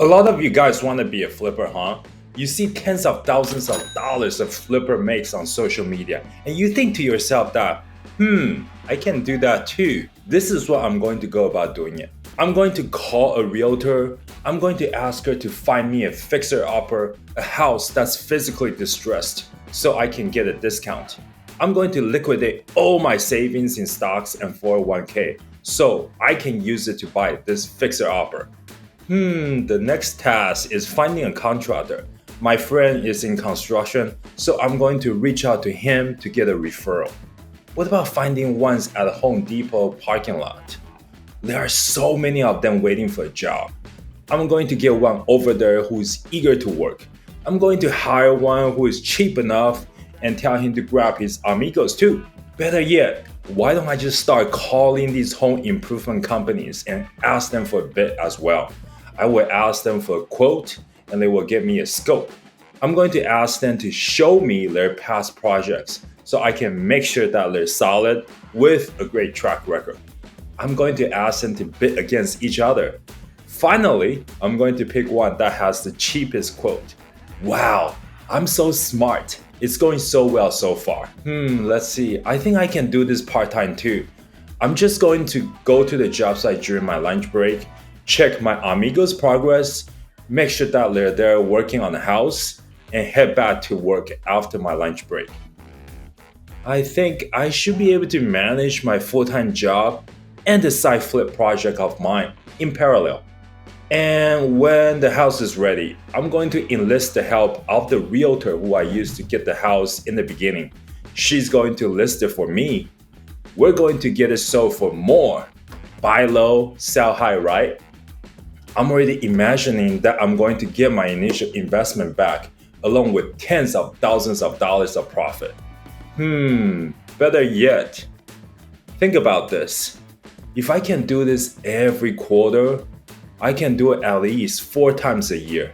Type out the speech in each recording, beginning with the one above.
A lot of you guys want to be a flipper, huh? You see tens of thousands of dollars a flipper makes on social media, and you think to yourself that, I can do that too. This is what I'm going to go about doing it. I'm going to call a realtor. I'm going to ask her to find me a fixer-upper, a house that's physically distressed, so I can get a discount. I'm going to liquidate all my savings in stocks and 401k, so I can use it to buy this fixer-upper. The next task is finding a contractor. My friend is in construction, so I'm going to reach out to him to get a referral. What about finding ones at a Home Depot parking lot? There are so many of them waiting for a job. I'm going to get one over there who's eager to work. I'm going to hire one who is cheap enough and tell him to grab his amigos too. Better yet, why don't I just start calling these home improvement companies and ask them for a bid as well? I will ask them for a quote and they will give me a scope. I'm going to ask them to show me their past projects so I can make sure that they're solid with a great track record. I'm going to ask them to bid against each other. Finally, I'm going to pick one that has the cheapest quote. Wow, I'm so smart. It's going so well so far. Let's see. I think I can do this part-time too. I'm just going to go to the job site during my lunch break, check my amigos' progress, make sure that they're there working on the house, and head back to work after my lunch break. I think I should be able to manage my full-time job and the side flip project of mine in parallel. And when the house is ready, I'm going to enlist the help of the realtor who I used to get the house in the beginning. She's going to list it for me. We're going to get it sold for more. Buy low, sell high, right? I'm already imagining that I'm going to get my initial investment back along with tens of thousands of dollars of profit. Better yet, think about this. If I can do this every quarter, I can do it at least 4 times a year.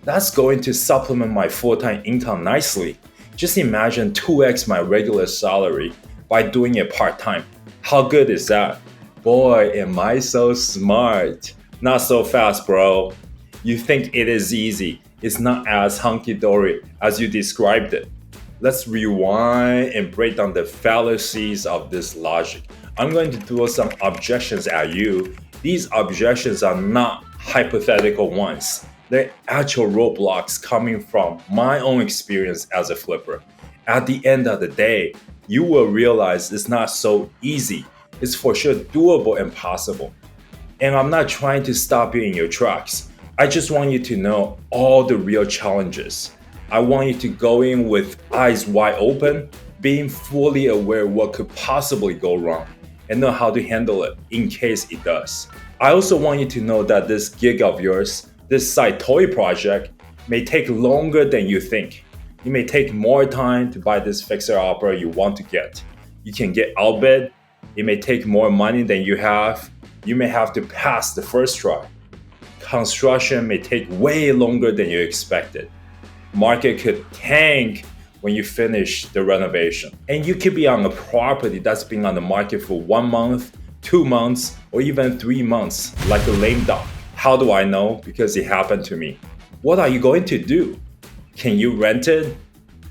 That's going to supplement my full-time income nicely. Just imagine 2x my regular salary by doing it part-time. How good is that? Boy, am I so smart. Not so fast, bro. You think it is easy. It's not as hunky-dory as you described it. Let's rewind and break down the fallacies of this logic. I'm going to throw some objections at you. These objections are not hypothetical ones. They're actual roadblocks coming from my own experience as a flipper. At the end of the day, you will realize it's not so easy. It's for sure doable and possible. And I'm not trying to stop you in your tracks. I just want you to know all the real challenges. I want you to go in with eyes wide open, being fully aware what could possibly go wrong, and know how to handle it in case it does. I also want you to know that this gig of yours, this side toy project, may take longer than you think. You may take more time to buy this fixer-upper you want to get. You can get outbid. It may take more money than you have. You may have to pass the first try. Construction may take way longer than you expected. Market could tank when you finish the renovation. And you could be on a property that's been on the market for 1 month, 2 months, or even 3 months, like a lame duck. How do I know? Because it happened to me. What are you going to do? Can you rent it?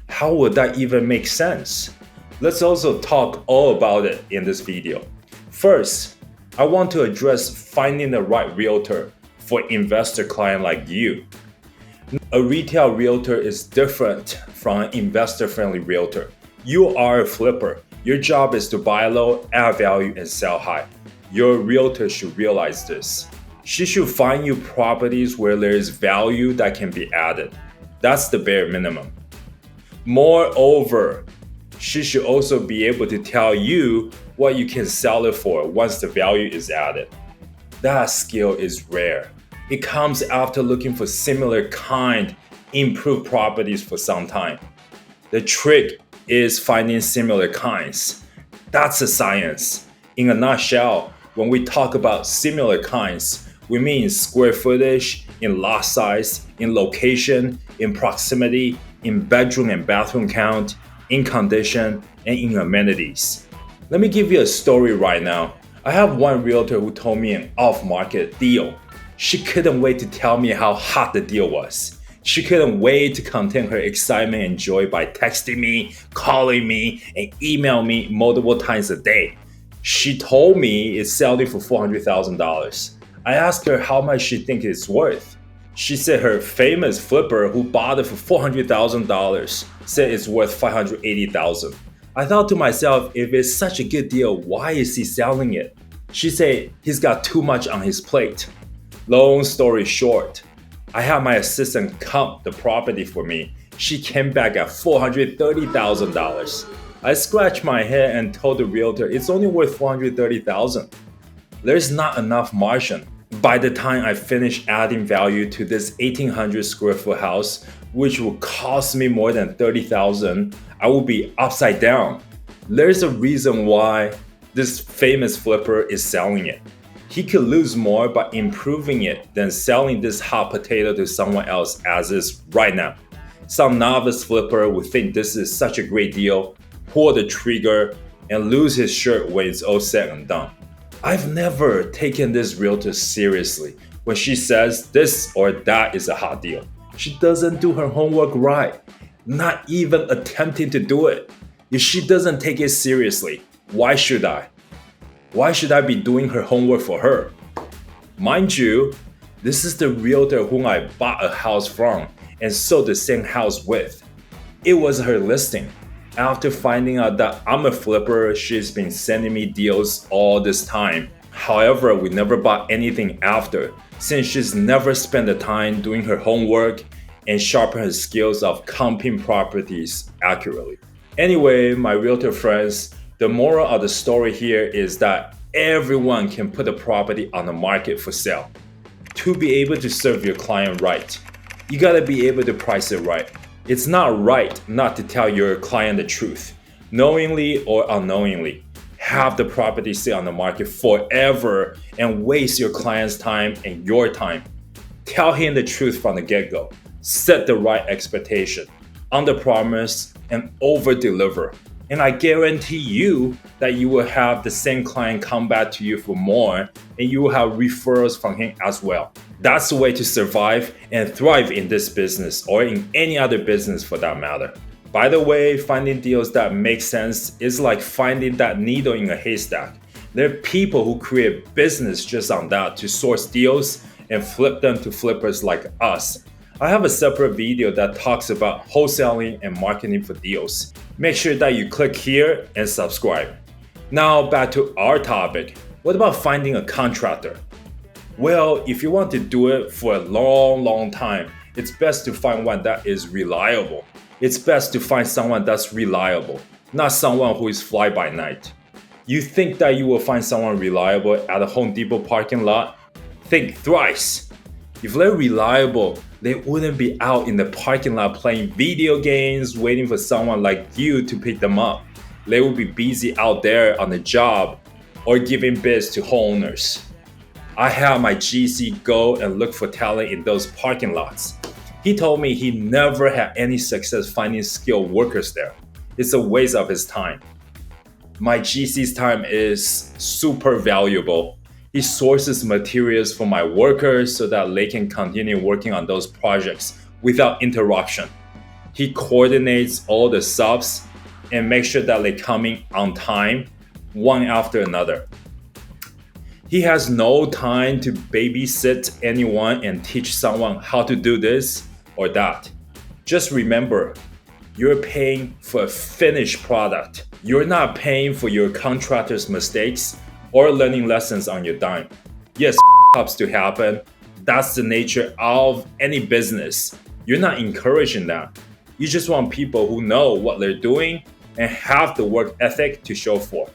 How would that even make sense? Let's also talk all about it in this video. First, I want to address finding the right realtor for investor client like you. A retail realtor is different from an investor-friendly realtor. You are a flipper. Your job is to buy low, add value, and sell high. Your realtor should realize this. She should find you properties where there is value that can be added. That's the bare minimum. Moreover, she should also be able to tell you what you can sell it for once the value is added. That skill is rare. It comes after looking for similar kind, improved properties for some time. The trick is finding similar kinds. That's a science. In a nutshell, when we talk about similar kinds, we mean square footage, in lot size, in location, in proximity, in bedroom and bathroom count, in condition, and in amenities. Let me give you a story right now. I have one realtor who told me an off-market deal. She couldn't wait to tell me how hot the deal was. She couldn't wait to contain her excitement and joy by texting me, calling me, and emailing me multiple times a day. She told me it's selling for $400,000. I asked her how much she thinks it's worth. She said her famous flipper who bought it for $400,000 said it's worth $580,000. I thought to myself, if it's such a good deal, why is he selling it? She said he's got too much on his plate. Long story short, I had my assistant comp the property for me. She came back at $430,000. I scratched my head and told the realtor it's only worth $430,000. There's not enough margin. By the time I finish adding value to this 1,800 square foot house, which will cost me more than $30,000, I will be upside down. There's a reason why this famous flipper is selling it. He could lose more by improving it than selling this hot potato to someone else as is right now. Some novice flipper would think this is such a great deal, pull the trigger, and lose his shirt when it's all said and done. I've never taken this realtor seriously when she says this or that is a hot deal. She doesn't do her homework right, not even attempting to do it. If she doesn't take it seriously, why should I? Why should I be doing her homework for her? Mind you, this is the realtor whom I bought a house from and sold the same house with. It was her listing. After finding out that I'm a flipper, she's been sending me deals all this time. However, we never bought anything after, since she's never spent the time doing her homework and sharpen her skills of comping properties accurately. Anyway, my realtor friends, the moral of the story here is that everyone can put a property on the market for sale. To be able to serve your client right, you gotta be able to price it right. It's not right not to tell your client the truth, knowingly or unknowingly. Have the property sit on the market forever and waste your client's time and your time. Tell him the truth from the get-go. Set the right expectation, under-promise and over-deliver. And I guarantee you that you will have the same client come back to you for more, and you will have referrals from him as well. That's the way to survive and thrive in this business, or in any other business for that matter. By the way, finding deals that make sense is like finding that needle in a haystack. There are people who create business just on that to source deals and flip them to flippers like us. I have a separate video that talks about wholesaling and marketing for deals. Make sure that you click here and subscribe. Now back to our topic. What about finding a contractor? Well, if you want to do it for a long time, it's best to find one that is reliable. It's best to find someone that's reliable, not someone who is fly by night. You think that you will find someone reliable at a Home Depot parking lot? Think thrice. If they're reliable, they wouldn't be out in the parking lot playing video games, waiting for someone like you to pick them up. They would be busy out there on the job or giving bids to homeowners. I had my GC go and look for talent in those parking lots. He told me he never had any success finding skilled workers there. It's a waste of his time. My GC's time is super valuable. He sources materials for my workers so that they can continue working on those projects without interruption. He coordinates all the subs and makes sure that they come in on time, one after another. He has no time to babysit anyone and teach someone how to do this or that. Just remember, you're paying for a finished product. You're not paying for your contractor's mistakes or learning lessons on your dime. Yes, ups to happen. That's the nature of any business. You're not encouraging that. You just want people who know what they're doing and have the work ethic to show for.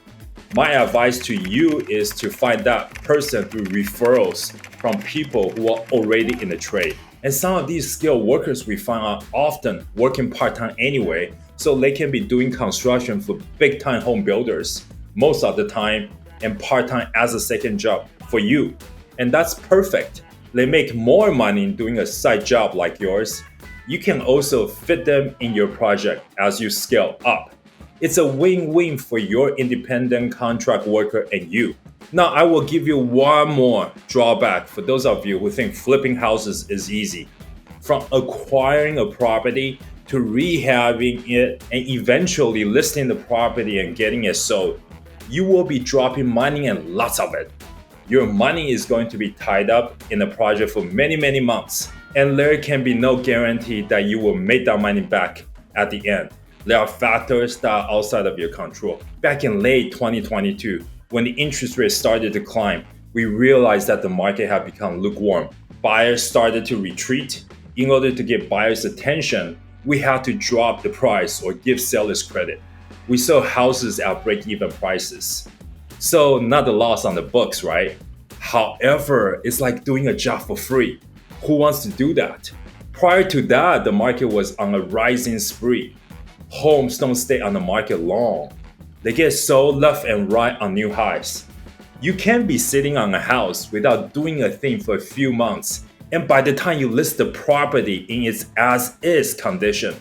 My advice to you is to find that person through referrals from people who are already in the trade. And some of these skilled workers we find are often working part-time anyway, so they can be doing construction for big-time home builders most of the time and part-time as a second job for you. And that's perfect. They make more money doing a side job like yours. You can also fit them in your project as you scale up. It's a win-win for your independent contract worker and you. Now, I will give you one more drawback for those of you who think flipping houses is easy. From acquiring a property to rehabbing it and eventually listing the property and getting it sold, you will be dropping money and lots of it. Your money is going to be tied up in a project for many, many months, and there can be no guarantee that you will make that money back at the end. There are factors that are outside of your control. Back in late 2022, when the interest rate started to climb, we realized that the market had become lukewarm. Buyers started to retreat. In order to get buyers' attention, we had to drop the price or give sellers credit. We sold houses at break-even prices. So not a loss on the books, right? However, it's like doing a job for free. Who wants to do that? Prior to that, the market was on a rising spree. Homes don't stay on the market long. They get sold left and right on new highs. You can't be sitting on a house without doing a thing for a few months, and by the time you list the property in its as-is condition,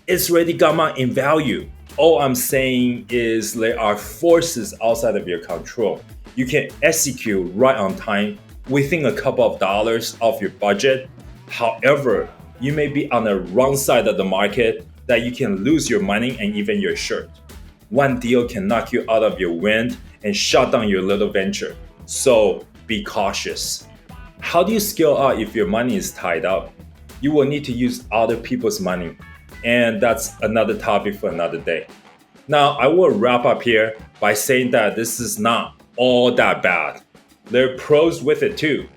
it's already gone up in value. All I'm saying is there are forces outside of your control. You can execute right on time within a couple of dollars of your budget. However, you may be on the wrong side of the market that you can lose your money and even your shirt. One deal can knock you out of your wind and shut down your little venture. So be cautious. How do you scale out if your money is tied up? You will need to use other people's money. And that's another topic for another day. Now, I will wrap up here by saying that this is not all that bad. There are pros with it too.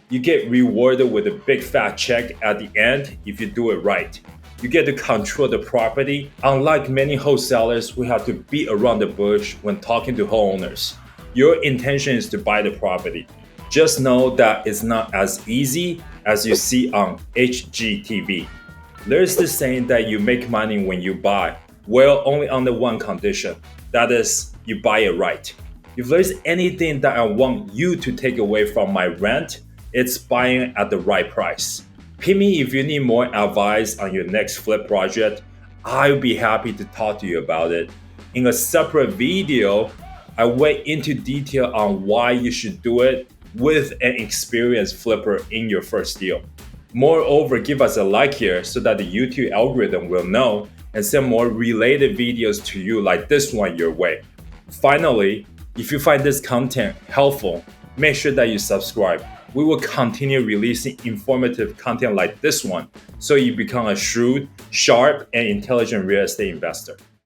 You get rewarded with a big fat check at the end if you do it right. You get to control the property, unlike many wholesalers who have to beat around the bush when talking to homeowners. Your intention is to buy the property. Just know that it's not as easy as you see on HGTV. There's this saying that you make money when you buy. Well, only under one condition. That is, you buy it right. If there's anything that I want you to take away from my rant, it's buying at the right price. Ping me if you need more advice on your next flip project. I'll be happy to talk to you about it. In a separate video, I went into detail on why you should do it with an experienced flipper in your first deal. Moreover, give us a like here so that the YouTube algorithm will know and send more related videos to you like this one your way. Finally, if you find this content helpful, make sure that you subscribe. We will continue releasing informative content like this one so you become a shrewd, sharp, and intelligent real estate investor.